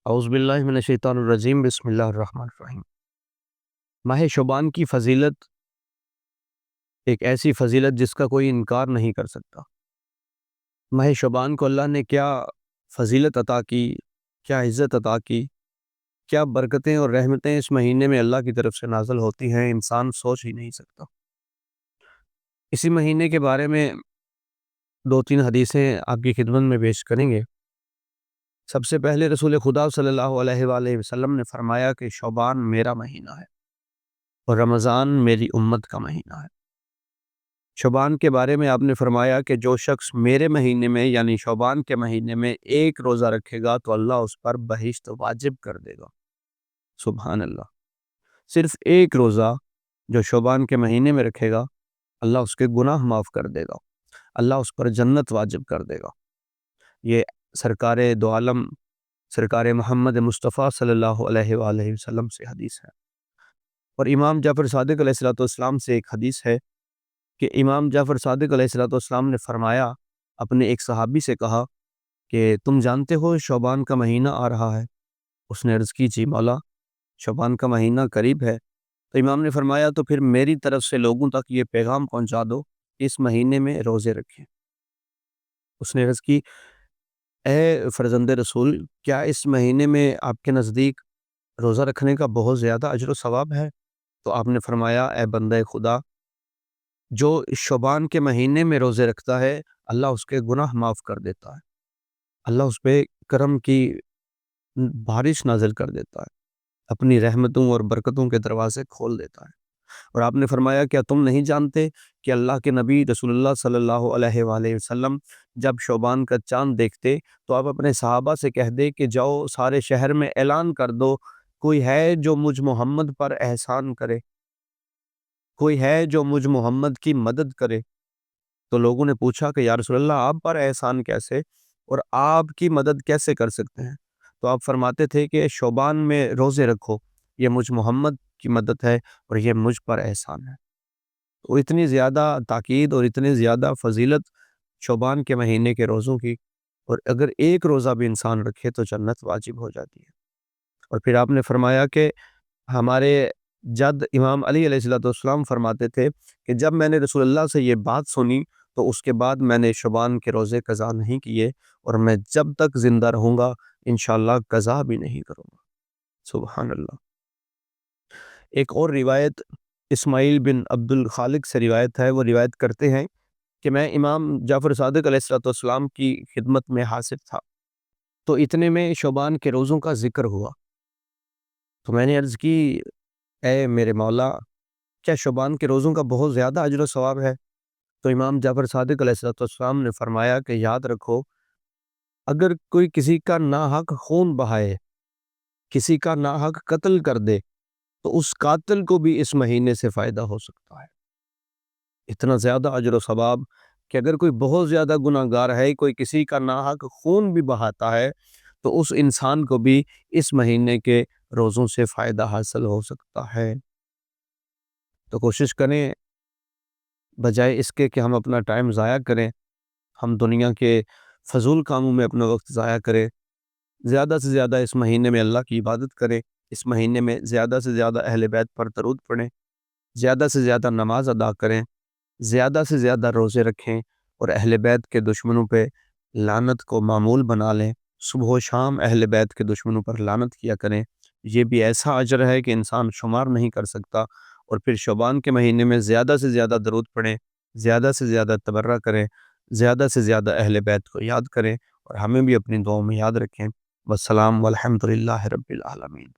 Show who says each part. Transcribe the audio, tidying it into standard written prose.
Speaker 1: اعوذ باللہ من الشیطان الرجیم، بسم اللہ الرحمن الرحیم۔ ماہ شعبان کی فضیلت ایک ایسی فضیلت جس کا کوئی انکار نہیں کر سکتا۔ ماہ شعبان کو اللہ نے کیا فضیلت عطا کی، کیا عزت عطا کی، کیا برکتیں اور رحمتیں اس مہینے میں اللہ کی طرف سے نازل ہوتی ہیں، انسان سوچ ہی نہیں سکتا۔ اسی مہینے کے بارے میں دو تین حدیثیں آپ کی خدمت میں پیش کریں گے۔ سب سے پہلے رسول خدا صلی اللہ علیہ وآلہ وسلم نے فرمایا کہ شعبان میرا مہینہ ہے اور رمضان میری امت کا مہینہ ہے۔ شعبان کے بارے میں آپ نے فرمایا کہ جو شخص میرے مہینے میں یعنی شعبان کے مہینے میں ایک روزہ رکھے گا تو اللہ اس پر بہشت واجب کر دے گا۔ سبحان اللہ، صرف ایک روزہ جو شعبان کے مہینے میں رکھے گا اللہ اس کے گناہ معاف کر دے گا، اللہ اس پر جنت واجب کر دے گا۔ یہ سرکار دو عالم سرکار محمد مصطفیٰ صلی اللہ علیہ وآلہ وسلم سے حدیث ہے۔ اور امام جعفر صادق علیہ السلام سے ایک حدیث ہے کہ امام جعفر صادق علیہ السلام نے فرمایا، اپنے ایک صحابی سے کہا کہ تم جانتے ہو شعبان کا مہینہ آ رہا ہے؟ اس نے عرض کی جی مولا، شعبان کا مہینہ قریب ہے۔ تو امام نے فرمایا تو پھر میری طرف سے لوگوں تک یہ پیغام پہنچا دو کہ اس مہینے میں روزے رکھیں۔ اس نے عرض کی اے فرزند رسول، کیا اس مہینے میں آپ کے نزدیک روزہ رکھنے کا بہت زیادہ اجر و ثواب ہے؟ تو آپ نے فرمایا اے بندہ خدا، جو شعبان کے مہینے میں روزے رکھتا ہے اللہ اس کے گناہ معاف کر دیتا ہے، اللہ اس پہ کرم کی بارش نازل کر دیتا ہے، اپنی رحمتوں اور برکتوں کے دروازے کھول دیتا ہے۔ اور آپ نے فرمایا کیا تم نہیں جانتے کہ اللہ کے نبی رسول اللہ صلی اللہ علیہ وآلہ وسلم جب شعبان کا چاند دیکھتے تو آپ اپنے صحابہ سے کہہ دے کہ جاؤ سارے شہر میں اعلان کر دو، کوئی ہے جو مجھ محمد پر احسان کرے، کوئی ہے جو مجھ محمد کی مدد کرے۔ تو لوگوں نے پوچھا کہ یا رسول اللہ آپ پر احسان کیسے اور آپ کی مدد کیسے کر سکتے ہیں؟ تو آپ فرماتے تھے کہ شعبان میں روزے رکھو، یہ مجھ محمد کی مدد ہے اور یہ مجھ پر احسان ہے۔ تو اتنی زیادہ تاکید اور اتنی زیادہ فضیلت شعبان کے مہینے کے روزوں کی، اور اگر ایک روزہ بھی انسان رکھے تو جنت واجب ہو جاتی ہے۔ اور پھر آپ نے فرمایا کہ ہمارے جد امام علی علیہ السلام فرماتے تھے کہ جب میں نے رسول اللہ سے یہ بات سنی تو اس کے بعد میں نے شعبان کے روزے قضا نہیں کیے، اور میں جب تک زندہ رہوں گا انشاءاللہ قضا بھی نہیں کروں گا۔ سبحان اللہ۔ ایک اور روایت اسماعیل بن عبد الخالق سے روایت ہے، وہ روایت کرتے ہیں کہ میں امام جعفر صادق علیہ السلام کی خدمت میں حاضر تھا، تو اتنے میں شعبان کے روزوں کا ذکر ہوا، تو میں نے عرض کی اے میرے مولا، کیا شعبان کے روزوں کا بہت زیادہ اجر و ثواب ہے؟ تو امام جعفر صادق علیہ السلام نے فرمایا کہ یاد رکھو، اگر کوئی کسی کا ناحق خون بہائے، کسی کا ناحق قتل کر دے تو اس قاتل کو بھی اس مہینے سے فائدہ ہو سکتا ہے۔ اتنا زیادہ اجر و ثواب کہ اگر کوئی بہت زیادہ گناہ گار ہے، کوئی کسی کا ناحق خون بھی بہاتا ہے تو اس انسان کو بھی اس مہینے کے روزوں سے فائدہ حاصل ہو سکتا ہے۔ تو کوشش کریں بجائے اس کے کہ ہم اپنا ٹائم ضائع کریں، ہم دنیا کے فضول کاموں میں اپنا وقت ضائع کریں، زیادہ سے زیادہ اس مہینے میں اللہ کی عبادت کریں، اس مہینے میں زیادہ سے زیادہ اہل بیت پر درود پڑھیں، زیادہ سے زیادہ نماز ادا کریں، زیادہ سے زیادہ روزے رکھیں، اور اہل بیت کے دشمنوں پہ لعنت کو معمول بنا لیں، صبح و شام اہل بیت کے دشمنوں پر لعنت کیا کریں۔ یہ بھی ایسا اجر ہے کہ انسان شمار نہیں کر سکتا۔ اور پھر شعبان کے مہینے میں زیادہ سے زیادہ درود پڑھیں، زیادہ سے زیادہ تبرہ کریں، زیادہ سے زیادہ اہل بیت کو یاد کریں، اور ہمیں بھی اپنی دعاؤں میں یاد رکھیں۔ والسلام والحمد للہ رب العالمین۔